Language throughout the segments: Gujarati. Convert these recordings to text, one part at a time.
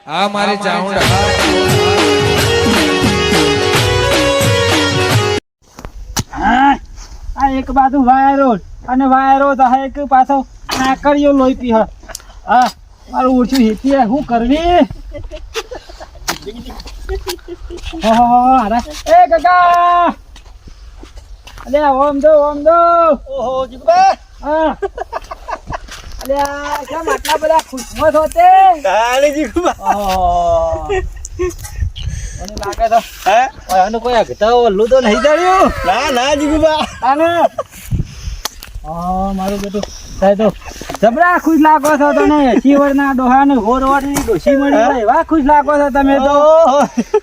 આ મારી ચાઉંડા હા આ એક બાજુ વાયરો અને વાયરો તો એક પાછો નાકરિયો લોહી પી હા મારું ઓછું હેતી શું કરવી એ કાકા અલે ઓમ દો ઓહો જીગબા હા અલે કેમ આટલા બધા ખુશમત હોતે હાલે જીગબા ઓહો મને લાગે તો હે ઓય કોઈ આગતા ઓલું તો નહીં દળ્યું ના જીગબા આને મારું બેટું થાય તો જબરા ખુશ લાગો છો તમે શિવરના ડોહા ને હોરવાડની ડોશી મળી એવા ખુશ લાગો છો તમે તો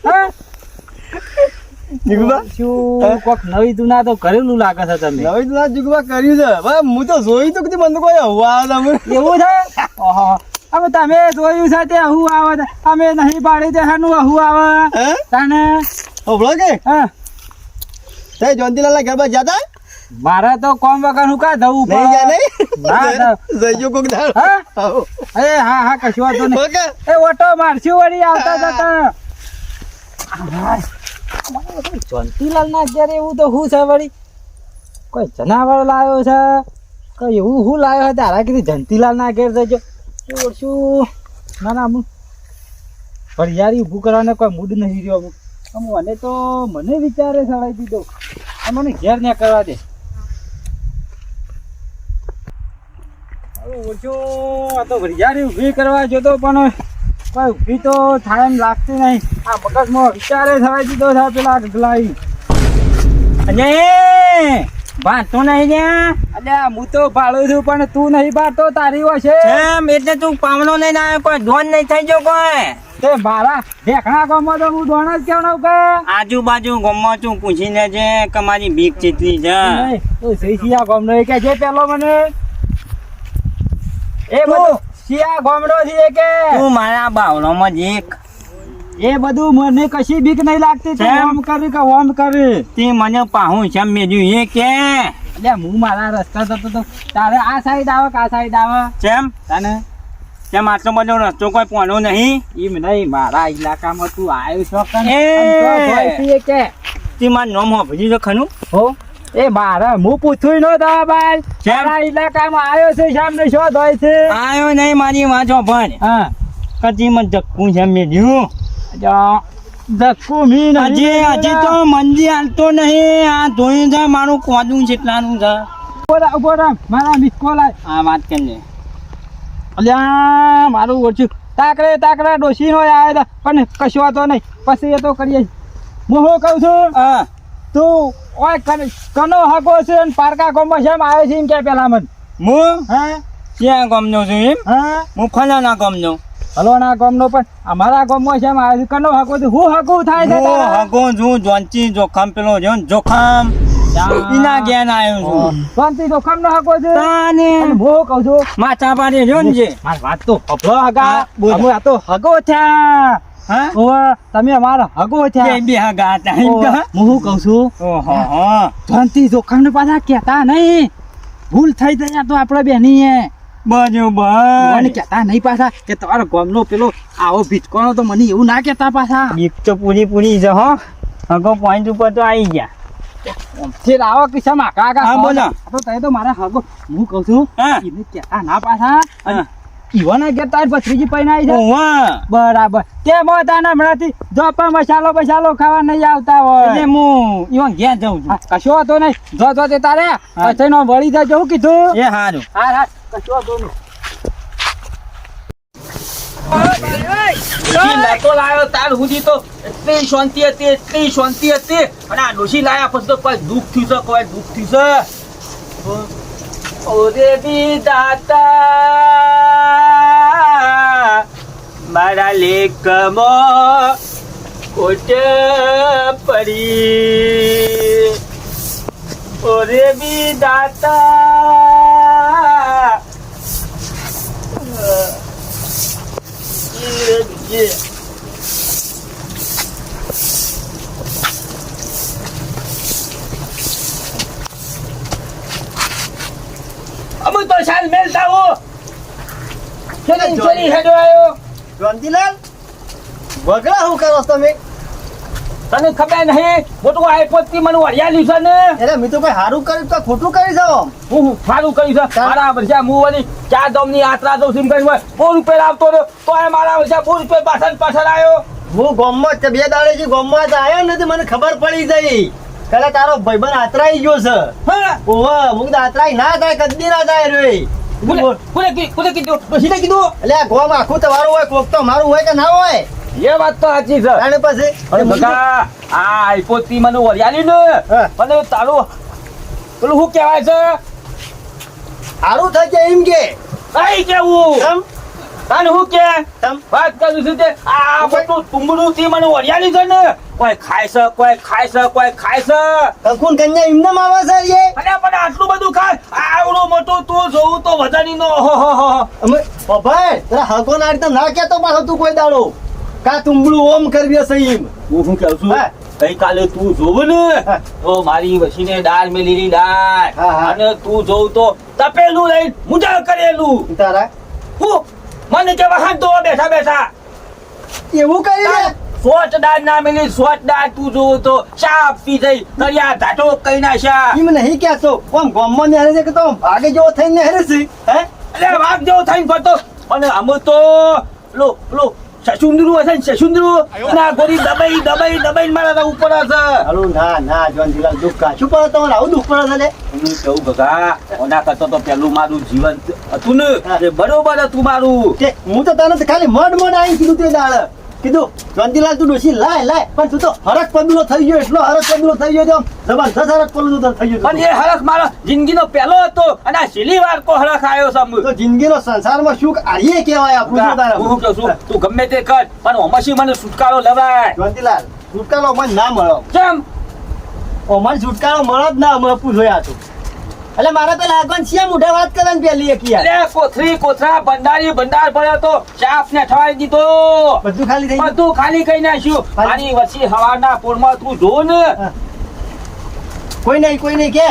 હા જીગબા શું કોક નવી દુના તો કરેલું લાગે છે તમે નવી દુના જીગબા કર્યું છે ભાઈ હું તો જોઈ તો કદી મને કોઈ હવા તમે એવું છે ઓહો હવે તમે જોયું છે તે હું આવે અમે નહીં પાડી દે હાનું હું આવે હે તાને ઓબળો કે હા તે જોંતીલાલના ઘર પર જાતા મારે તો કોમ વગર હું કા દઉં નહીં જા નહીં ના જઈયો કોક દાળ હા હા કશું વાંધો નહીં ઓકે એ ઓટો મારશું વળી આવતા જતા જોંતીલાલ ના ઘેર એવું તો હું છે વળી કોઈ જનાવર લાવ્યો છે કોઈ એવું હું લાવ્યો છે તારા કીધું જંતીલાલ ના ઘેર જજો શું ના હું ફરિયારી ઊભું કરવાને કોઈ મૂડ નહીં રહ્યો મને તો મને વિચારે સડાઈ દીધો મને ઘેર ને કરવા દે ઓછું આ તો ફરિયારી ઊભી કરવા જોતો પણ કોઈ ઊભી તો થાય એમ લાગતી નહીં આ મગજમાં વિચારે સડાઈ દીધો છે પેલા ગગલાઈ અને ભાતો નહીં ત્યાં અલ્યા હું તો ભાડું છું પણ તું નહીં ભાતો તારી હશે એમ એટલે તું પાવનો નહીં આવ્યો કોઈ ધોન નહીં થઈ ગયો કોઈ તે મારા ઢેકણા ગામમાં તો હું ડોણ જ કેવડાવ કે આજુબાજુ ગામમાં તું પૂછી લેજે કે મારી બીક ચેટલી છે નહીં તું સિયા ગામનો એ કે જે પેલો મને એ બધું સિયા ગામડો છે કે તું મારા બાવળોમાં જીક એ બધું મને કશી બીક નહીં લાગતી તું કેમ? ઓમ કરી કે ઓમ કરી તે મને પાહું છે મેજું એ કે એટલે હું મારા રસ્તા જતો તો તારે આ સાઈડ આવે કે આ સાઈડ આવે કેમ તને કેમ આટલો બધો રસ્તો કોઈ પોનો નહીં એમ નહીં મારા ઇલાકામાં તું આવ્યો છો કે એ! કે તે મારું નામ હોભળ્યું છે ખરું હો એ મારા હું પૂછું નો દવા બાલ કેમ? મારા ઇલાકામાં આવ્યો છે સામને શું થાય છે આવ્યો નહીં મારી વાંચો પણ હા કદી મને ધક્કું છે મેજું ધક્કુ મી હજી તો મંદી હાલતો નહીં આ ધોઈ છે મારું કોદું જેટલાનું છે ઉભો રામ મારા મિસ કોલ આ વાત કરીને અલ્યા મારું ઓછું તાકરે ડોશી નો આવ્યો પણ કશો વાતો નહીં પછી એ તો કરીએ હું શું કહું છું હા તું ઓય કનો હકો છે અને પારકા કોમમાં શેમ આવ્યો છે એમ કે પેલા મને હું હા ક્યાં ગામનો છું એમ હા હું ફલાણા ગામનો હલોના ગામનો પણ અમારા ગામમાં શેમ આવ્યો છે કનો હકો છે હું હકું થાય છે હું તારા? હગો છું જોનચી જોખમ પેલો રહ્યો ને જોખમ એના જ્ઞાન આવ્યો છું શાંતિ જોખમ નો હકો છે તાને અને હું કહું છું માથા પાડે રહ્યો ને જે મારી વાત તો હભળો હગા હા, બોલ. અમે આ તો હગો થયા હા ઓવે તમે અમારા હગો બે થયા બે હગા હતા એમ ઓવે, તો. હું શું કહું છું ઓહો હો શાંતિ જોખમ ને પાછા કેતા નહીં ભૂલ થઈ જાય તો આપણે બેની મને બરોબર કેતા નહીં પાછા કે તમારો ગામનો પેલો આવો ભીચકોણો તો મને એવું ના કેતા પાછા બીક તો પૂરી છે હો હગો પોઈન્ટ ઉપર તો આવી ગયા ફેર આવો કિસ્સામાં કાકા હા, બોલો. તો તે તો મારા હગો હું કહું છું હા. એને કેતા ના પાછા હા. ઈવાના કે તાર ભત્રીજી પૈનાઈ છે ઓહો બરાબર કેમ હતા ને હમણાંથી જો પણ મસાલો ખાવા નહીં આવતા હોય એટલે હું ઈવન ઘેર જાઉં છું હા, કશો હતો નહીં જો તે તારે પછી નો વળી જજો શું કીધું એ સારું હા કશો હતો નહીં નતો લાયો તાર સુધી તો એટલી શાંતિ હતી અને આ ડોશી લાયા પછી તો કોઈ દુઃખ થયું છે કોઈ દુઃખ થયું છે ઓરે બી દાતા મારા લેખમાં કોટ પડી ઓરે બી દાતા અમુ તો સાલ મેલતા હો ચલી હેડો આવ્યો જોંતીલાલ વગડા શું કરો તમે? તને ખબર નહીં મોટું આઈપોડ થી મને વરિયાલ્યું છે ને એટલે મેં તો કોઈ સારું કર્યું તો ખોટું કરી જાઓ. હું સારું કર્યું છે મારા વર્ષે હું વળી 4 ગામની યાત્રા તો સિમ કરી 100 રૂપિયા લાવતો રહ્યો તો એ મારા વર્ષે 100 રૂપિયા પાછળ આવ્યો. હું ગામમાં જ 2 દાડે ગામમાં જ આવ્યો નથી, મને ખબર પડી ગઈ કે તારો ભાઈબંધ આતરાઈ ગયો છે. હા ઓવા મુક આતરાઈ ના થાય, કદી ના થાય રે. કોને કીધું ડોશીને કીધું એટલે આ ગામ આખું તમારું હોય, કોક તો મારું હોય કે ના હોય. એ વાત તો સાચી છે. અને પછી અરે બકા આ આઈપોડ થી મને વરિયાલ્યું ને હા. મને તારું પેલું શું કહેવાય છે સારું થઈ જાય એમ કે કઈ કેવું તમ તને શું કે તમ વાત કરું છું તે આ બધું તુંબડું થી મને વરિયાળી છે ને કોઈ ખાય છે કોઈ ખાય છે કોઈ ખાય છે કકુન કન્યા એમને આવે છે એ અને પણ આટલું બધું ખાય આવડું મોટું તું જોવું તો વજની નો અમે ભાઈ તારા હકો ના રીતે ના કેતો પાછો તું કોઈ દાડો કા તુંબડું ઓમ કરવી હશે એમ. હું શું કહું છું હા. ગઈકાલે તું જોવું ને હા. તો મારી વસીને દાળ મેલીની દાળ હા, હા. અને તું જોવું તો તપેલું લઈને મુજા કરેલું તારા હું મને કે વાહન તો બેઠા બેઠા એવું કરી લે. સોચ દાળ ના મિલી સોચ દાળ તું જોવું તો ચા પી જઈ દરિયા ધાટો કઈ નાખ્યા એમ નહીં કેતો આમ ગામમાં ને હરે છે કે તો આમ ભાગે જેવો થઈને હરે છે હે એટલે વાઘ જેવો થઈને ફરતો અને અમે તો લો સસુંદરું હશે ને સસુંદરું ના ગોરી દબાઈ દબાઈ દબાઈ મારા ઉપર હશે હાલો ના ના જોનજીલાલ દુઃખ કાચું પડે તમારે આવું દુઃખ પડે છે લે. હું કહું બગા ઓના કરતો તો પેલું મારું જીવન હતું ને હા. એ બરોબર હતું મારું કે હું તો તને તો ખાલી મડ આવી કીધું તે દાળ કીધું જોનજીલાલ તું ડોશી લાય પણ તું તો હરક પદુલો થઈ ગયો, એટલો હરક પદુલો થઈ ગયો તો જબરદસ્ત હરક પદુલો થઈ ગયો પણ એ હરખ મારો જિંદગીનો પહેલો હતો અને આ છેલ્લી વાર કો હરખ આવ્યો છે અમુ. તો જિંદગીનો સંસારમાં સુખ આઈએ કહેવાય આપણું તો તારા. હું કહું છું તું ગમે તે કર પણ ઓમાંથી મને છુટકારો લવાય જોનજીલાલ છુટકારો મને ના મળ્યો, કેમ મને છુટકારો મળો જ ના, અમે પૂછ્યા હતું એટલે મારે પેલા આગળ છે મોઢે વાત કરવાની પેલી એક યાર એટલે કોથરી કોથરા ભંડાર ભર્યો તો ચાપ ને ઠવાઈ દીધો બધું ખાલી થઈ ગયું. બધું ખાલી કરી નાખ્યું મારી વચ્ચે હવાના પોળમાં તું જો ને હા. કોઈ નહીં કે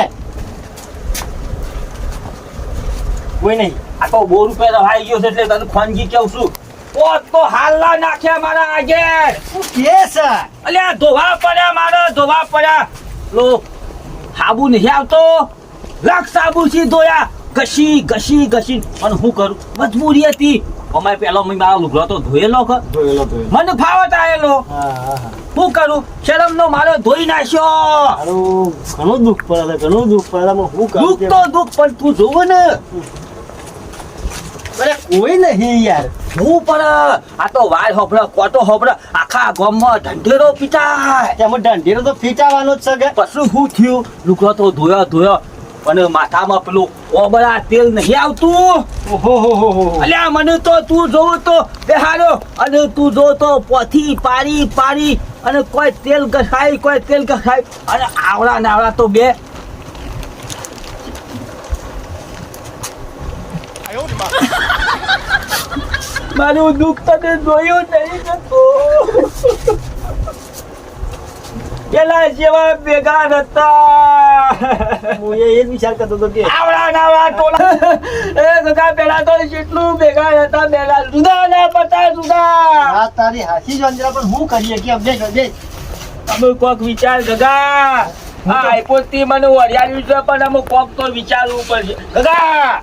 કોઈ નહીં. આ તો 2 રૂપિયા રવાઈ ગયો છે એટલે તને ખાનગી કેવું છું પોત તો હાલના નાખ્યા મારા આગે શું કે છે? અલ્યા ધોવા પડ્યા લો સાબુ નહીં આવતો લાખ સાબુ થી ધોયા ઘસી અને હું કરું મજબૂરી હતી અમારે પેલો મારો લુગડો તો ધોયેલો ધોયેલો. મને ફાવત આવેલો હા. હું કરું શરમ નો મારો ધોઈ નાખ્યો મારું ઘણું દુઃખ પડે છે, ઘણું દુઃખ પડે છે. હું શું કરું દુઃખ કે- તો દુઃખ પણ તું જોવો ને અરે કોઈ નહીં યાર. હું પણ આ તો વાય હોબળા કોટો હોબળા આખા ગામમાં ઢંઢેરો પીટાય તેમાં ઢંઢેરો તો ફીટાવાનો જ છે કે પછી શું થયું લુગડો તો ધોયો અને માથામાં પેલું ઓબળા તેલ નહીં આવતું ઓહો. અલ્યા મને તો તું જોવું તો બેહાડ્યો અને તું જો તો પોથી પાડી અને કોઈ તેલ ઘસાય અને આવડા તો બે મારું દુઃખ તને જોયું નહીં જતું પેલા જેવા ભેગા હતા હું એ જ વિચાર કરતો હતો કે આવડા ટોલા એ ગગા પેલા તો કેટલું ભેગા હતા પેલા જુદા ના પતા જુદા આ તારી હાસી જોનજીલાલ પણ હું કરીએ કે અબજે અમે કોક વિચાર ગગા આ આઈપોડ થી મને વરિયાળ્યું છે પણ અમે કોક તો વિચારવું પડશે ગગા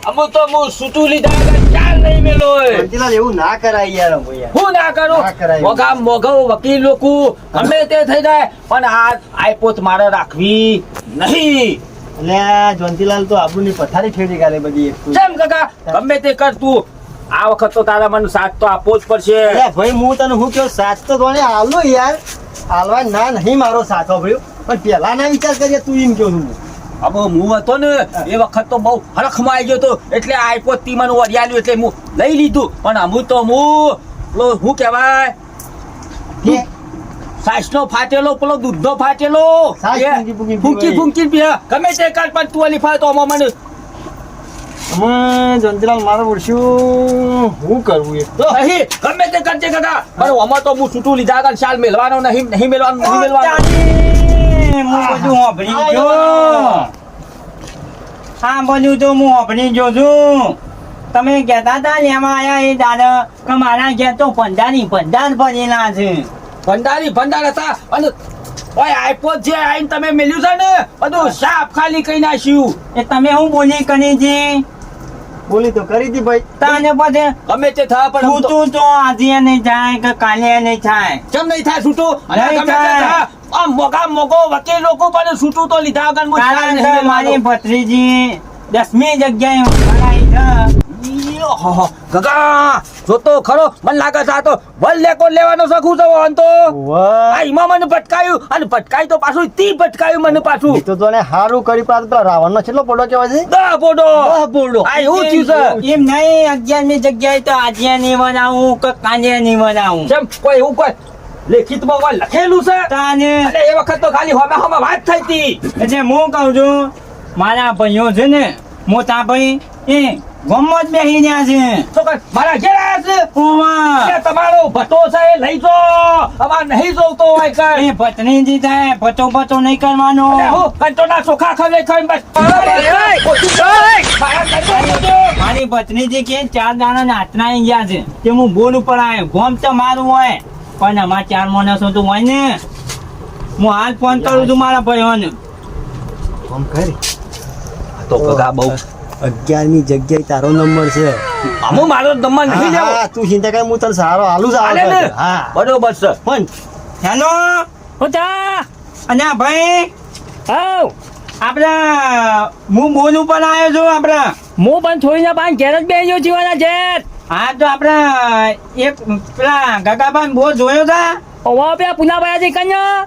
અમુ તો હું સૂતું લીધા વગર ચાલ નહીં મેલો જોનજીલાલ એવું ના કરાય યાર. હું યાર હું ના કરું ના કરાય. મોગો વકીલ લોકો ગમે તે થઈ જાય પણ આ આઈપોડ મારે રાખવી નહીં એટલે જોનજીલાલ તો આપણું પથારી ફેરી ગાલે બધી એક તો. કેમ કાકા ગમે તે કર તું આ વખત તો તારા મને સાથ તો આપવો જ પડશે અરે ભાઈ હું તને હું કહું સાથ તો તને આલો યાર, આલવા ના નહીં મારો સાથ ભર્યો પણ પેલા ના વિચાર કરીએ તું એમ કહું છું. હવે હું હતો ને એ વખત તો બહુ હરખમાં આવી ગયો હતો એટલે આઈપોડ થી મને વરિયાળ્યું એટલે હું લઈ લીધું પણ અમુ તો હું કહેવાય કે સાસનો ફાટેલો પેલો દૂધનો ફાટેલો સાસ એ ફૂંકી પીએ ગમે તે કર પણ તું અલી ફાય તો આમાં મને અમે જોનજીલાલ મારે વર્ષું હું કરવું એક તો નહીં ગમે તે કરજે કાકા પણ આમાં તો હું છૂટું લીધા આગળ શાલ મેળવાનો નહીં મેળવાનું હું બધું હોભળી ગયો. હા બધું તો હું હોભળી ગયો છું. તમે કહેતા હતા ને એમાં આયા એ દાદા કે મારા ઘેર તો ભંડાર ભરેલા છે. ભંડાર હતા અને ઓય આઈપોડ જે આઈને તમે મેલ્યું છે ને બધું સાફ ખાલી કરી નાખ્યું. એ તમે હું બોલી કરી છે બોલી તો કરી હતી ભાઈ. તને પછી ગમે તે થવા પણ આમ તો છૂટું તો આજે નહીં થાય કે કાલે નહીં થાય. કેમ નહીં થાય છૂટું? અને નહીં ગમે તે થાય. થા, આમ મોગો વકીલ લોકો પણ છૂટું તો લીધા વગર હું કારણ ચાલે કે નહીં મારી લેવાનો. ભત્રીજી 10મી જગ્યાએ ભરાઈ છે. ગગા જોતો ખરો મને લાગે છે આ તો વલ લેકો લેવાનો શકું છે આમ તો આ ઈમાં મને ભટકાયું અને ભટકાઈ તો પાછું તી ભટકાયું મને પાછું તો તને હારું કરી પાછું તો રાવણનો કેટલો પડો કહેવાય છે? દા બોડો બોલો. આ એવું થયું છે એમ નહીં 11મી જગ્યાએ તો આજે નહીં બનાવું કે કાલે નહીં બનાવું. જેમ કોઈ એવું કોઈ લેખિતમાં કોઈ લખેલું છે તાને અને એ વખત તો ખાલી હોમે વાત થઈ હતી. એટલે હું કહું છું મારા ભાઈઓ છે ને મોટા ભાઈ એ ગમત બેસી રહ્યા છે. તો કઈ મારા ઘેર આયા છે ઓવા. કે તમારો ભટો છે એ લઈ જો અમાર નહીં જોતો હોય કઈ એ ભત્રીજી થાય ભતો નહીં કરવાનો. અરે હું કંટોના ચોખા ખાઈ ખાઈને બસ મારી ભત્રીજી કે 4 દાણા નાચના આવી ગયા છે તે હું બોલ ઉપર આવ્યો ગોમ તો મારું હોય પણ અમાર 4 માણસો તો હોય ને. હું હાલ ફોન કરું છું મારા ભાઈઓને. આમ કરી તો ગગા બહુ 11મી જગ્યાએ તારો નંબર છે. અમુ મારો નંબર નહીં લેવો હા, તું ચિંતા કર હું તને સારો હાલું જ હાલે ને? આવે. હા બરોબર છે પણ હેલો હોતા અને આ ભાઈ આવ આપડા હું બોલ ઉપર આવ્યો છું આપડા. હું પણ થોડીના પાંચ ઘેર જ બેસ્યો જીવાના ઘેર હા તો આપડા એક પેલા ગગાબાન બહુ જોયો તા. ઓવા પે પુનાભાઈ છે કન્યા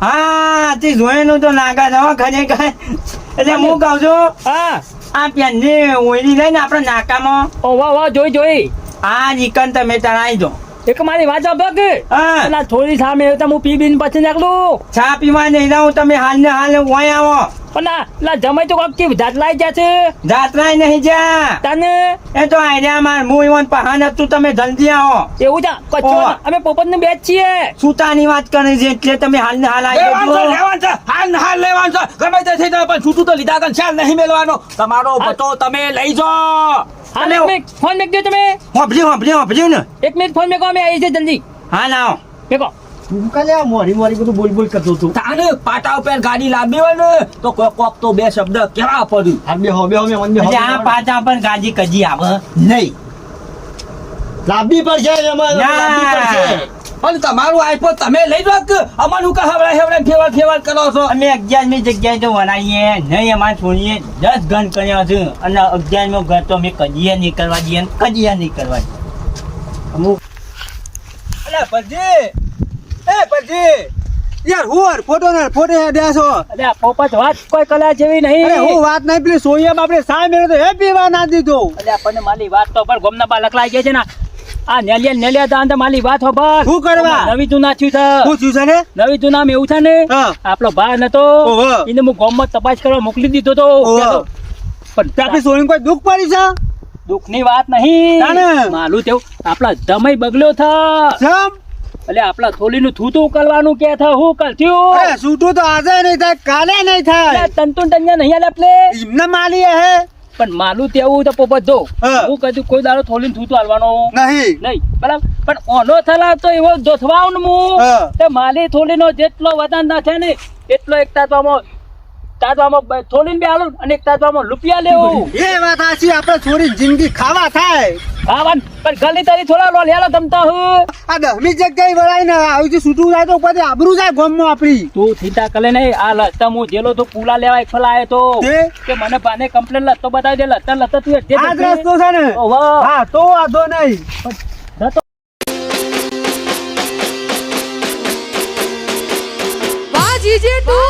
હા તે જોયેલું તો નાગા છે હો ખરેખર. એટલે હું કહું છું હા આ પેનની ઓયડી લઈને આપણે નાકામાં ઓવા જોઈ આ નિકન તમે તણાઈ દો. એક મારી વાત સાંભળ કે હા પેલા થોડી સામે તો હું પી બીન પછી નાખલું ચા પીવા નહીં રહું તમે હાલ ને હાલ ઓય આવો. પણ ના પેલા જમાઈ તો કોક જાત લાઈ ગયા છે જાત્રાય નહીં જા તને એ તો આઈડિયા માર હું ઈવન પહાન હતું તમે જલ્દી આવો. એવું છે કચ્છો ઓવા. અમે પોપટ ને બેચ છીએ સૂતાની વાત કરી છે એટલે તમે હાલ ને હાલ આવી લેવાનું છે, જજો. લેવાનું છે. હાલ લેવાનું છે. ગમે તે થઈ જાય પણ છૂટું તો લીધા વગર ચાલ નહીં મેલવાનો. તમારો ભટો તમે લઈ જાઓ. હા અલે, એક મિનિટ ફોન મેક દો તમે હોભળ્યું ને. એક મિનિટ ફોન મેકો અમે આવી છે જલ્દી હા લાવો. મેકો તું કાલે આ મોરી બધું બોલ કરતો તું. તારે પાટા ઉપર ગાડી લાવવી હોય ને તો કોક તો બે શબ્દ કેવા પડ્યું. હા બે હો મને એટલે આ પાછા પર ગાજી કજી આવે નહીં. લાંબી પડશે એમાં ના. લાંબી પડશે. પણ તમારું આઈફોન તમે લઈ જાઓ કે અમારું કા હવડા ફેવર કરો છો. અમે 11મી જગ્યાએ તો વરાઈએ નહીં અમારે છોડીએ 10 ગણ કર્યા છે અને 11મો ઘર તો અમે કજીએ નહીં કરવા દઈએ ને કજીએ નહીં કરવા દઈએ. અમુક અલા ભજી યાર હું ફોટો હેડ્યા છો. અરે આ પોપટ વાત કોઈ કલા જેવી નહીં અરે હું વાત નહીં પેલી સોયમ આપણે સાય મેળો તો હે પીવા ના દીધો. અરે આપણને મારી વાત તો પર ગોમના બા લખલાઈ ગયા છે ને આ નેલિયા તા અંદર મારી વાત ખબર શું કરવા? નવી તું નાખ્યું છે શું થયું છે ને? નવી તું નામ એવું છે ને હા. આપણો ભા નતો ઓહો. એને હું ગામમાં તપાસ કરવા મોકલી દીધો તો ઓહો. પણ તે આપણી સોયમ કોઈ દુઃખ પડી છે દુઃખની વાત નહીં તાને? માલું તેવું આપણા દમય બગલ્યો થા સમ એટલે આપણા થોલીનું થૂતું કરવાનું કે થા હું કરથ્યું અરે છૂટું તો આજે નહીં થાય કાલે નહીં થાય તંતુન ટંજા નહીં આલે આપણે એમને માલી હે પણ માલું તેવું તો પોપટ જો હા. હું કદું કોઈ દાડો થોલીનું થૂતું હાલવાનો નહીં નહીં બરાબર પણ ઓનો થલા તો એવો જોથવાવ ને હું હા. તે માલી થોલીનો જેટલો વધાર ના છે ને એટલો એક તાતવામાં થોલીને બે હાલું અને એક તાતવામાં રૂપિયા લેવું એ વાત સાચી આપણે થોડી જિંદગી ખાવા થાય ખાવાન પણ ગલી તારી થોડા લો લેલો તમતા હું આ 10મી જગ્યાએ વળાય ને આવી જે છૂટું જાય તો પછી આબરૂ જાય ગામમાં આપણી તું ચિંતા કરે નહીં આ લસ્તા હું જેલો તો પુલા લેવા એક ફલા આવ્યો તો તે? કે મને બાને કમ્પ્લેન લસ્તો બતાવી દે લસ્તા તું એટલે આ જ રસ્તો છે ને ઓહો. હા તો વાંધો નહીં વાહ જીજે તું